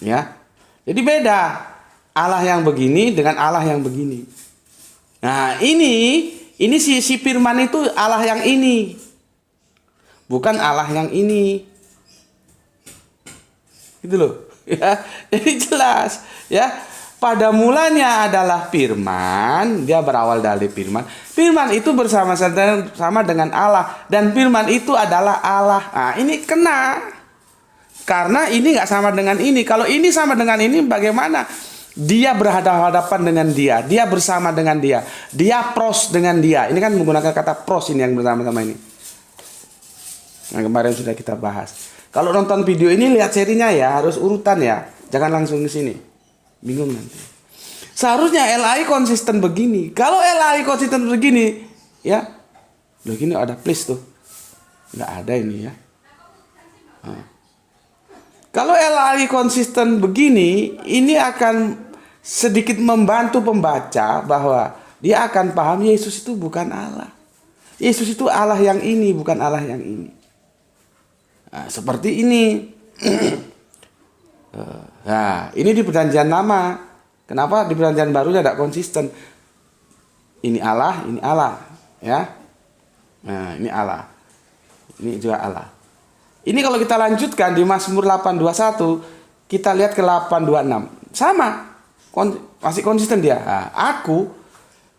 Ya. Jadi beda Allah yang begini dengan Allah yang begini. Nah, ini si firman itu Allah yang ini. Bukan Allah yang ini. Gitu loh. Ya, jadi jelas, ya. Pada mulanya adalah firman, dia berawal dari firman. Firman itu bersama-sama dengan Allah dan firman itu adalah Allah. Nah, ini kena. Karena ini nggak sama dengan ini. Kalau ini sama dengan ini, bagaimana? Dia berhadapan dengan dia. Dia bersama dengan dia. Dia pros dengan dia. Ini kan menggunakan kata pros ini yang bersama-sama ini. Nah, kemarin sudah kita bahas. Kalau nonton video ini lihat serinya ya. Harus urutan ya. Jangan langsung ke sini. Bingung nanti. Seharusnya LAI konsisten begini. Kalau LAI konsisten begini. Ya. Loh, gini ada please tuh. Nggak ada ini ya. Nah. Kalau LAI konsisten begini, ini akan sedikit membantu pembaca bahwa dia akan paham Yesus itu bukan Allah. Yesus itu Allah yang ini, bukan Allah yang ini. Nah, seperti ini. Nah, ini di perjanjian lama. Kenapa di perjanjian barunya tidak konsisten? Ini Allah, ya. Nah, ini Allah. Ini juga Allah. Ini kalau kita lanjutkan di Mazmur 8:21, kita lihat ke 8:26. Sama. Masih konsisten dia. Nah,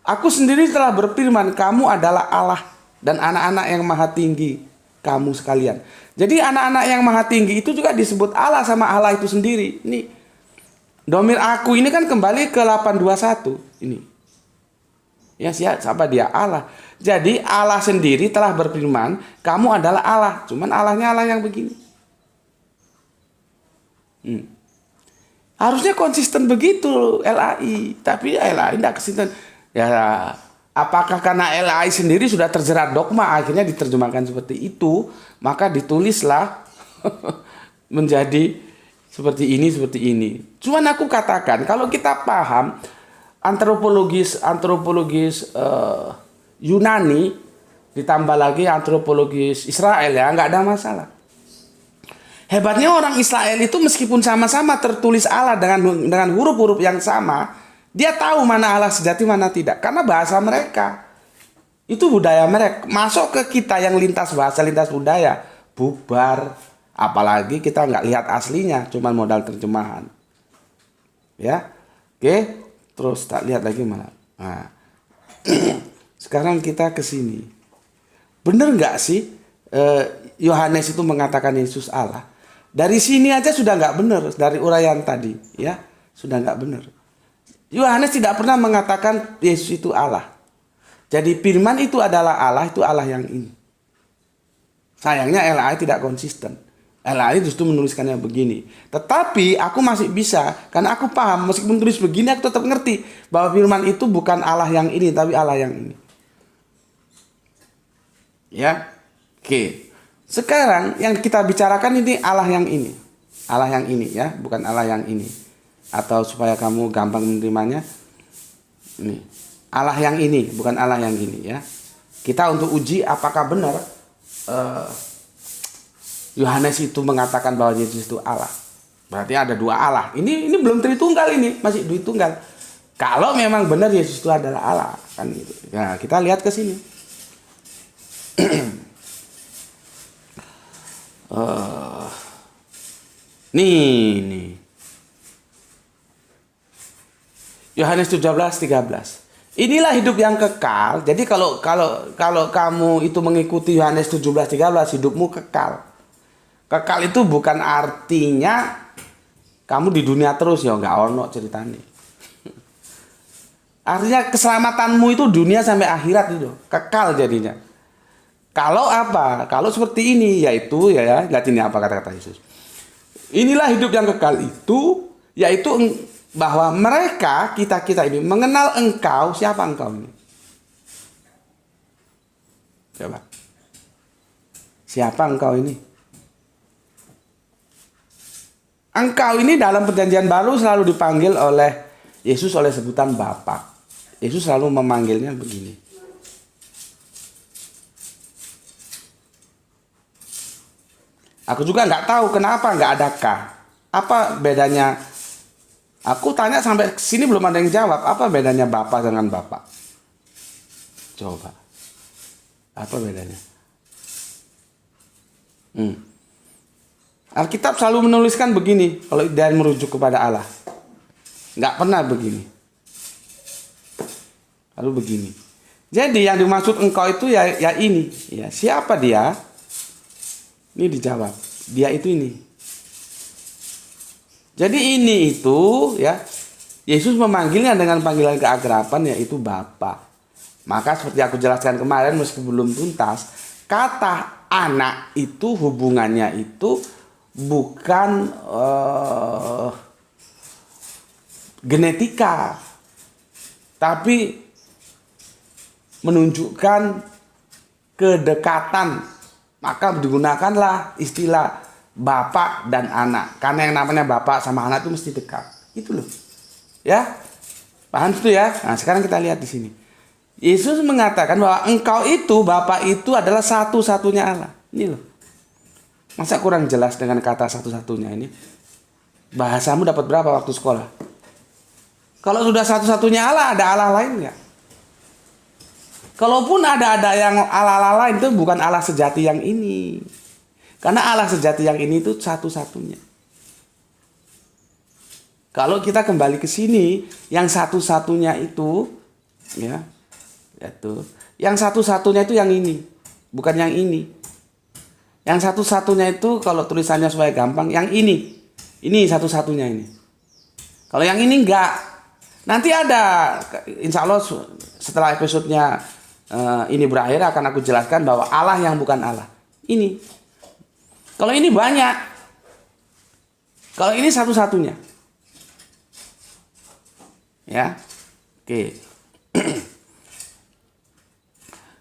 aku sendiri telah berfirman, kamu adalah Allah dan anak-anak yang maha tinggi kamu sekalian. Jadi anak-anak yang maha tinggi itu juga disebut Allah sama Allah itu sendiri. Ini domir aku ini kan kembali ke 8:21 ini. Ya, siapa dia? Allah. Jadi Allah sendiri telah berfirman, kamu adalah Allah. Cuman Allahnya Allah yang begini. Harusnya konsisten begitu LAI. Tapi LAI tidak konsisten. Ya, apakah karena LAI sendiri sudah terjerat dogma, akhirnya diterjemahkan seperti itu, maka ditulislah menjadi seperti ini. Cuman aku katakan, kalau kita paham antropologis Yunani ditambah lagi antropologis Israel, ya nggak ada masalah. Hebatnya orang Israel itu meskipun sama-sama tertulis Allah dengan huruf-huruf yang sama, dia tahu mana Allah sejati mana tidak, karena bahasa mereka itu budaya mereka. Masuk ke kita yang lintas bahasa lintas budaya bubar, apalagi kita nggak lihat aslinya, cuma modal terjemahan. Ya, oke. Terus tak lihat lagi mana. Nah, sekarang kita ke sini. Benar nggak sih Yohanes itu mengatakan Yesus Allah? Dari sini aja sudah nggak benar, dari uraian tadi, ya sudah nggak benar. Yohanes tidak pernah mengatakan Yesus itu Allah. Jadi firman itu adalah Allah, itu Allah yang ini. Sayangnya LAI tidak konsisten. LAI justru menuliskannya begini. Tetapi aku masih bisa, karena aku paham meskipun tulis begini aku tetap ngerti bahwa firman itu bukan Allah yang ini, tapi Allah yang ini. Ya, oke. Sekarang yang kita bicarakan ini Allah yang ini. Allah yang ini ya, bukan Allah yang ini. atau supaya kamu gampang menerimanya. Ini Allah yang ini, bukan Allah yang gini ya. Kita untuk uji apakah benar Yohanes itu mengatakan bahwa Yesus itu Allah. Berarti ada dua Allah. Ini belum Tritunggal, ini masih Duitunggal. Kalau memang benar Yesus itu adalah Allah, kan gitu. Nah, kita lihat ke sini. Nih. Yohanes 17:13. Inilah hidup yang kekal. Jadi kalau kamu itu mengikuti Yohanes 17:13, hidupmu kekal. Kekal itu bukan artinya kamu di dunia terus ya, nggak ono ceritanya. Artinya keselamatanmu itu dunia sampai akhirat itu kekal jadinya. Kalau apa? Kalau seperti ini, yaitu lihat ini apa kata-kata Yesus. Inilah hidup yang kekal itu, yaitu bahwa mereka kita ini mengenal engkau. Siapa engkau ini? Coba. Siapa engkau ini? Engkau ini dalam perjanjian baru selalu dipanggil oleh Yesus oleh sebutan Bapa. Yesus selalu memanggilnya begini. Aku juga nggak tahu kenapa nggak ada K. Apa bedanya? Aku tanya sampai sini belum ada yang jawab. Apa bedanya Bapa dengan Bapa? Coba. Apa bedanya? Alkitab selalu menuliskan begini kalau dan merujuk kepada Allah. Nggak pernah begini. Lalu begini. Jadi yang dimaksud engkau itu ya ini. Ya, siapa dia? Ini dijawab. Dia itu ini. Jadi ini itu ya. Yesus memanggilnya dengan panggilan keakraban yaitu Bapa. Maka seperti aku jelaskan kemarin meski belum tuntas, kata anak itu hubungannya itu bukan genetika, tapi menunjukkan kedekatan. Maka digunakanlah istilah bapak dan anak, karena yang namanya bapak sama anak itu mesti dekat. Itu loh, ya, paham itu ya. Nah sekarang kita lihat di sini. Yesus mengatakan bahwa engkau itu, bapak itu adalah satu-satunya Allah. Ini loh. Masa kurang jelas dengan kata satu-satunya ini? Bahasamu dapat berapa waktu sekolah? Kalau sudah satu-satunya Allah, ada Allah lain nggak? Kalaupun ada yang Allah lain, itu bukan Allah sejati yang ini. Karena Allah sejati yang ini itu satu-satunya. Kalau kita kembali ke sini, yang satu-satunya itu, ya, itu, yang satu-satunya itu yang ini, bukan yang ini. Yang satu-satunya itu kalau tulisannya supaya gampang, yang ini satu-satunya ini. Kalau yang ini enggak. Nanti ada, insya Allah setelah episodenya ini berakhir akan aku jelaskan bahwa Allah yang bukan Allah. Ini. Kalau ini banyak. Kalau ini satu-satunya. Ya. Oke.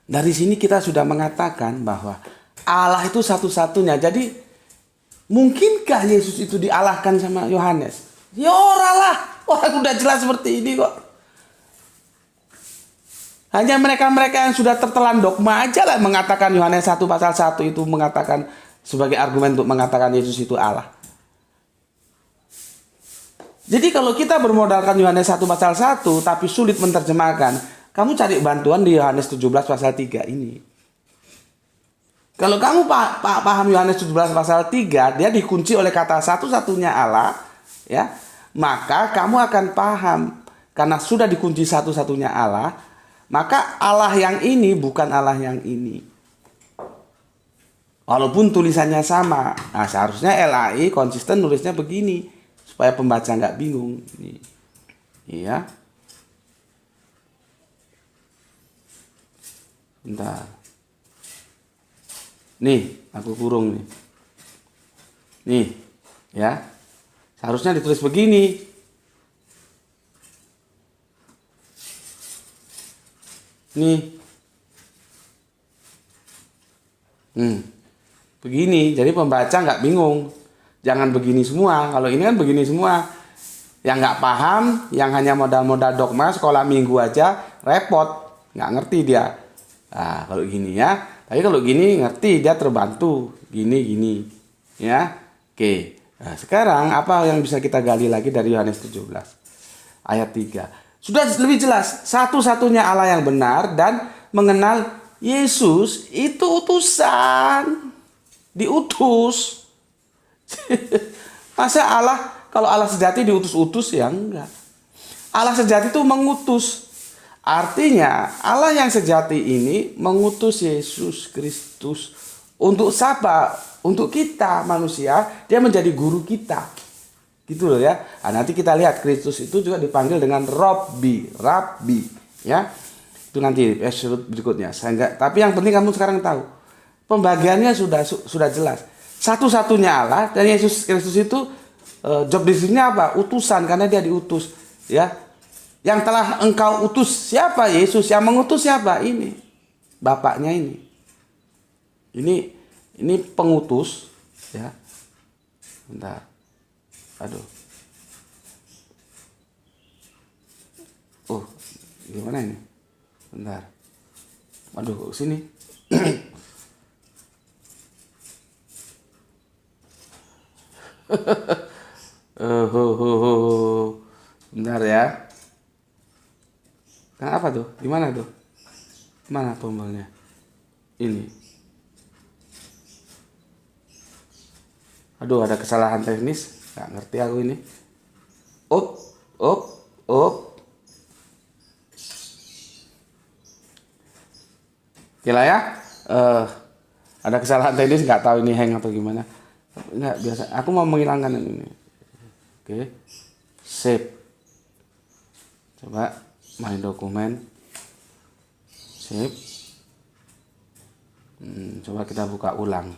Dari sini kita sudah mengatakan bahwa Allah itu satu-satunya. Jadi mungkinkah Yesus itu dialahkan sama Yohanes? Ya ora lah. Wah, udah jelas seperti ini kok. Hanya mereka-mereka yang sudah tertelan dogma aja lah mengatakan Yohanes 1 pasal 1 itu mengatakan sebagai argumen untuk mengatakan Yesus itu Allah. Jadi kalau kita bermodalkan Yohanes 1 pasal 1 tapi sulit menerjemahkan, kamu cari bantuan di Yohanes 17 pasal 3 ini. Kalau kamu paham Yohanes 17 pasal 3, dia dikunci oleh kata satu-satunya Allah, ya, maka kamu akan paham karena sudah dikunci satu-satunya Allah, maka Allah yang ini bukan Allah yang ini. Walaupun tulisannya sama. Nah, seharusnya LAI konsisten nulisnya begini supaya pembaca nggak bingung. Nih. Iya. Bentar. Nih, aku kurung nih. Nih, ya. Seharusnya ditulis begini. Nih. Begini, jadi pembaca nggak bingung. Jangan begini semua. Kalau ini kan begini semua. Yang nggak paham, yang hanya modal-modal dogma sekolah minggu aja repot, nggak ngerti dia. Nah, kalau gini ya. Tapi kalau gini ngerti, dia terbantu. Gini, ya. Oke. Nah, sekarang apa yang bisa kita gali lagi dari Yohanes 17 ayat 3? Sudah lebih jelas, satu-satunya Allah yang benar dan mengenal Yesus itu utusan. Diutus. Masa kalau Allah sejati diutus-utus? Ya enggak. Allah sejati itu mengutus. Artinya Allah yang sejati ini mengutus Yesus Kristus. Untuk siapa? Untuk kita manusia. Dia menjadi guru kita. Gitu loh ya. Nah, nanti kita lihat Kristus itu juga dipanggil dengan Rabbi. Ya. Itu nanti episode berikutnya. Tapi yang penting kamu sekarang tahu. Pembagiannya sudah jelas. Satu-satunya Allah dan Yesus Kristus itu job deskripsinya apa? Utusan, karena dia diutus. Ya. Yang telah engkau utus siapa? Yesus. Yang mengutus siapa? Ini. Bapaknya ini. Ini pengutus. Ya. Bentar. Aduh. Oh, gimana ini? Bentar. Aduh, sini. Bentar ya. Nah, apa tuh? Gimana tuh? Mana tombolnya? Ini. Aduh, ada kesalahan teknis. Nggak ngerti aku ini. Up. Gila ya. Ada kesalahan teknis, nggak tahu ini hang atau gimana. Nggak biasa. Aku mau menghilangkan ini. Oke. Save. Coba main dokumen. Save. Coba kita buka ulang.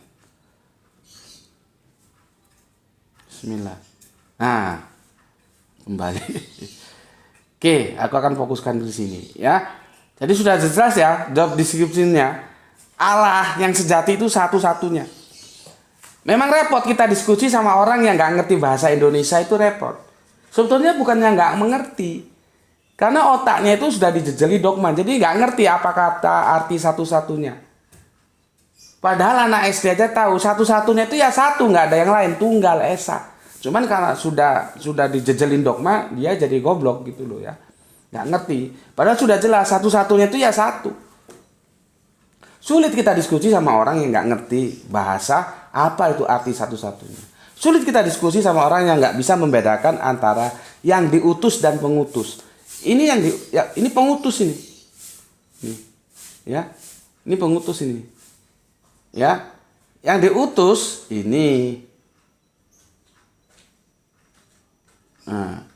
Bismillah. Nah, kembali. Oke, aku akan fokuskan di sini ya. Jadi sudah jelas ya job description-nya. Allah yang sejati itu satu-satunya. Memang repot kita diskusi sama orang yang nggak ngerti bahasa Indonesia, itu repot. Sebetulnya bukannya nggak mengerti, karena otaknya itu sudah dijejeli dogma, jadi nggak ngerti apa kata arti satu-satunya. Padahal anak SD aja tahu satu-satunya itu ya satu, nggak ada yang lain, tunggal esa. Cuman karena sudah dijejelin dogma, dia jadi goblok gitu loh ya, nggak ngerti. Padahal sudah jelas satu-satunya itu ya satu. Sulit kita diskusi sama orang yang nggak ngerti bahasa, apa itu arti satu-satunya. Sulit kita diskusi sama orang yang nggak bisa membedakan antara yang diutus dan pengutus. Ini ini pengutus ini. Ya. Ini pengutus ini. Ya. Yang diutus ini. Nah.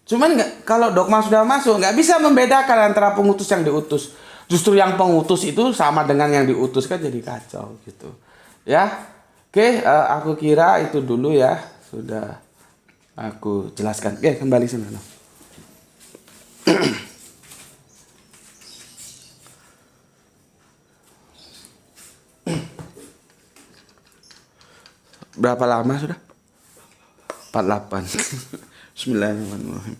Cuman kalau dogma sudah masuk, nggak bisa membedakan antara pengutus yang diutus. Justru yang pengutus itu sama dengan yang diutus, kan jadi kacau gitu. Ya. Oke, aku kira itu dulu ya. Sudah aku jelaskan. Oke, kembali sana. Berapa lama sudah? 48. Bismillahirrahmanirrahim.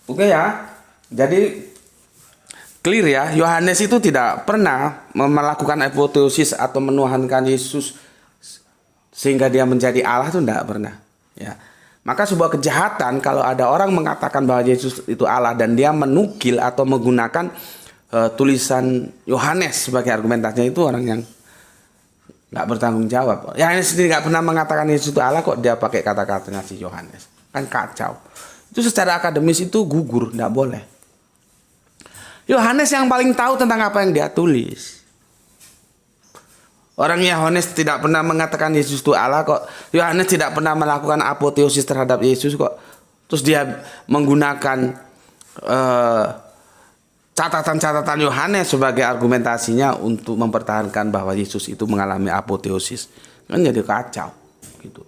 Oke ya. Jadi clear ya, Yohanes itu tidak pernah melakukan apoteosis atau menuhankan Yesus sehingga dia menjadi Allah, itu tidak pernah. Ya. Maka sebuah kejahatan kalau ada orang mengatakan bahwa Yesus itu Allah dan dia menukil atau menggunakan tulisan Yohanes sebagai argumentasinya, itu orang yang nggak bertanggung jawab. Yohanes sendiri nggak pernah mengatakan Yesus itu Allah, kok dia pakai kata-katanya si Yohanes, kan kacau. Itu secara akademis itu gugur, tidak boleh. Yohanes yang paling tahu tentang apa yang dia tulis. Orang Yohanes tidak pernah mengatakan Yesus itu Allah kok. Yohanes tidak pernah melakukan apoteosis terhadap Yesus kok. Terus dia menggunakan catatan-catatan Yohanes sebagai argumentasinya untuk mempertahankan bahwa Yesus itu mengalami apoteosis. Kan jadi kacau gitu.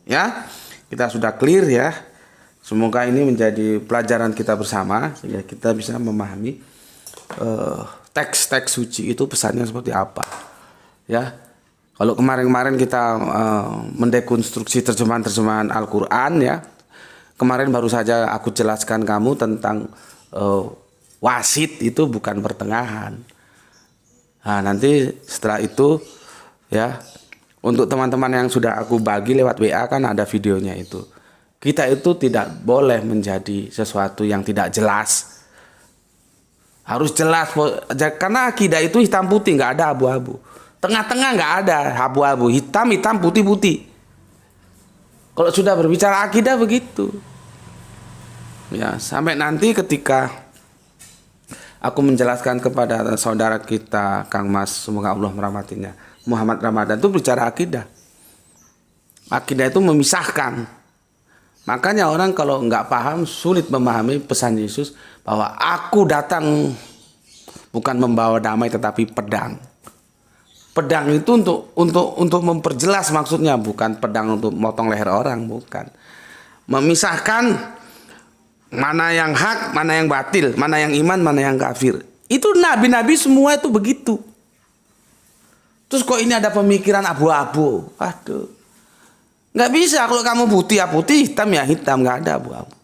Ya, kita sudah clear ya. Semoga ini menjadi pelajaran kita bersama sehingga kita bisa memahami teks-teks suci itu pesannya seperti apa. Ya. Kalau kemarin-kemarin kita mendekonstruksi terjemahan-terjemahan Al-Quran ya. Kemarin baru saja aku jelaskan kamu tentang wasit itu bukan pertengahan. Nah, nanti setelah itu ya, untuk teman-teman yang sudah aku bagi lewat WA kan ada videonya itu. Kita itu tidak boleh menjadi sesuatu yang tidak jelas. Harus jelas, karena akidah itu hitam putih, nggak ada abu-abu. Tengah-tengah nggak ada abu-abu, hitam, putih-putih. Kalau sudah berbicara akidah begitu. Ya, sampai nanti ketika aku menjelaskan kepada saudara kita Kang Mas, semoga Allah merahmatinya, Muhammad Ramadan itu bicara akidah. Akidah itu memisahkan. Makanya orang kalau nggak paham sulit memahami pesan Yesus bahwa aku datang bukan membawa damai tetapi pedang. Pedang itu untuk memperjelas maksudnya, bukan pedang untuk motong leher orang, bukan. Memisahkan mana yang hak, mana yang batil, mana yang iman, mana yang kafir. Itu nabi-nabi semua itu begitu. Terus kok ini ada pemikiran abu-abu? Aduh. Nggak bisa, kalau kamu putih ya putih, hitam ya hitam, nggak ada abu-abu.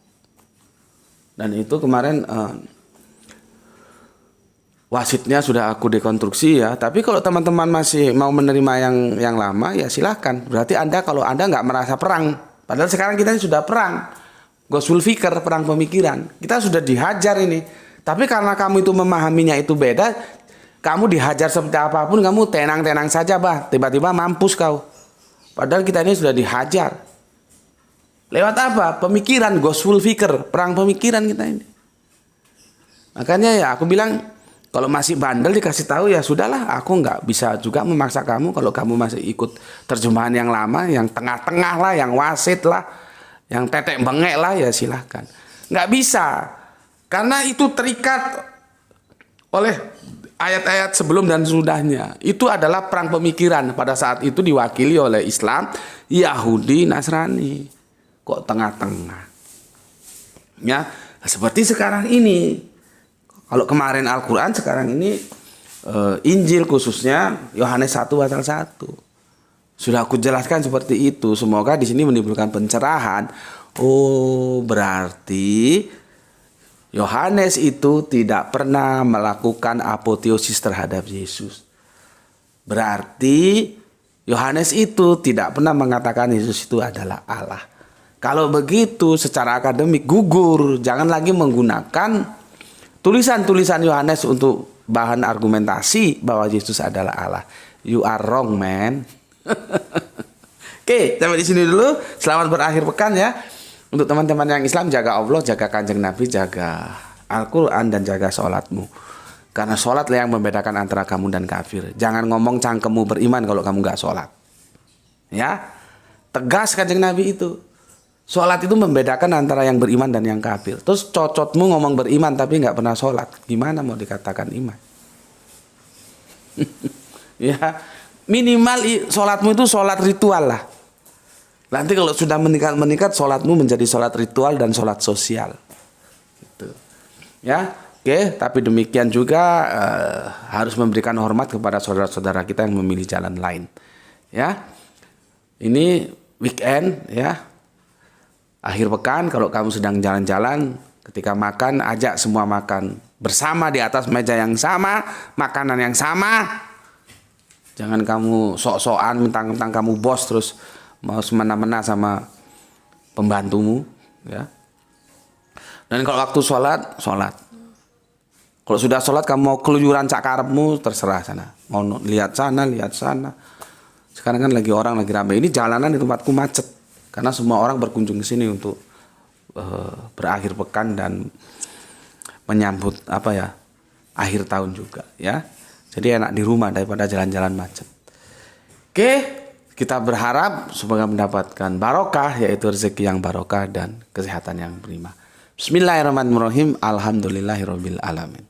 Dan itu kemarin wasitnya sudah aku dekonstruksi ya. Tapi kalau teman-teman masih mau menerima yang lama ya silahkan. Berarti kalau anda nggak merasa perang. Padahal sekarang kita sudah perang. Ghazwul Fikr, perang pemikiran. Kita sudah dihajar ini. Tapi karena kamu itu memahaminya itu beda, kamu dihajar seperti apapun, kamu tenang-tenang saja bah. Tiba-tiba mampus kau. Padahal kita ini sudah dihajar. Lewat apa? Pemikiran, Ghazwul Fikr, perang pemikiran kita ini. Makanya ya aku bilang, kalau masih bandel dikasih tahu ya sudahlah, aku nggak bisa juga memaksa kamu. Kalau kamu masih ikut terjemahan yang lama, yang tengah-tengah lah, yang wasit lah, yang tetek bengek lah, ya silahkan. Nggak bisa, karena itu terikat oleh ayat-ayat sebelum dan sudahnya. Itu adalah perang pemikiran. Pada saat itu diwakili oleh Islam, Yahudi, Nasrani. Kok tengah-tengah? Ya, seperti sekarang ini. Kalau kemarin Al-Quran, sekarang ini Injil khususnya Yohanes 1 pasal 1. Sudah aku jelaskan seperti itu. Semoga di sini menimbulkan pencerahan. Oh, berarti Yohanes itu tidak pernah melakukan apoteosis terhadap Yesus. Berarti Yohanes itu tidak pernah mengatakan Yesus itu adalah Allah. Kalau begitu secara akademik gugur. Jangan lagi menggunakan tulisan-tulisan Yohanes untuk bahan argumentasi bahwa Yesus adalah Allah. You are wrong, man. Oke, sampai di sini dulu. Selamat berakhir pekan ya. Untuk teman-teman yang Islam, jaga Allah, jaga Kanjeng Nabi, jaga Al-Quran, dan jaga sholatmu. Karena sholat yang membedakan antara kamu dan kafir. Jangan ngomong cangkemmu beriman kalau kamu gak sholat. Ya, tegas Kanjeng Nabi itu. Sholat itu membedakan antara yang beriman dan yang kafir. Terus cocotmu ngomong beriman tapi gak pernah sholat. Gimana mau dikatakan iman? Ya, minimal sholatmu itu sholat ritual lah. Nanti kalau sudah meningkat sholatmu menjadi sholat ritual dan sholat sosial. Gitu. Ya, oke. Tapi demikian juga harus memberikan hormat kepada saudara-saudara kita yang memilih jalan lain. Ya, ini weekend ya, akhir pekan. Kalau kamu sedang jalan-jalan, ketika makan ajak semua makan bersama di atas meja yang sama, makanan yang sama. Jangan kamu sok-sokan mentang-mentang kamu bos terus mau semena-mena sama pembantumu, ya. Dan kalau waktu sholat. Kalau sudah sholat kamu mau keluyuran cak karepmu, terserah sana. Mau lihat sana, lihat sana. Sekarang kan lagi ramai. Ini jalanan di tempatku macet karena semua orang berkunjung ke sini untuk berakhir pekan dan menyambut akhir tahun juga, ya. Jadi enak di rumah daripada jalan-jalan macet. Oke. Kita berharap semoga mendapatkan barokah, yaitu rezeki yang barokah dan kesehatan yang prima. Bismillahirrahmanirrahim. Alhamdulillahirabbil alamin.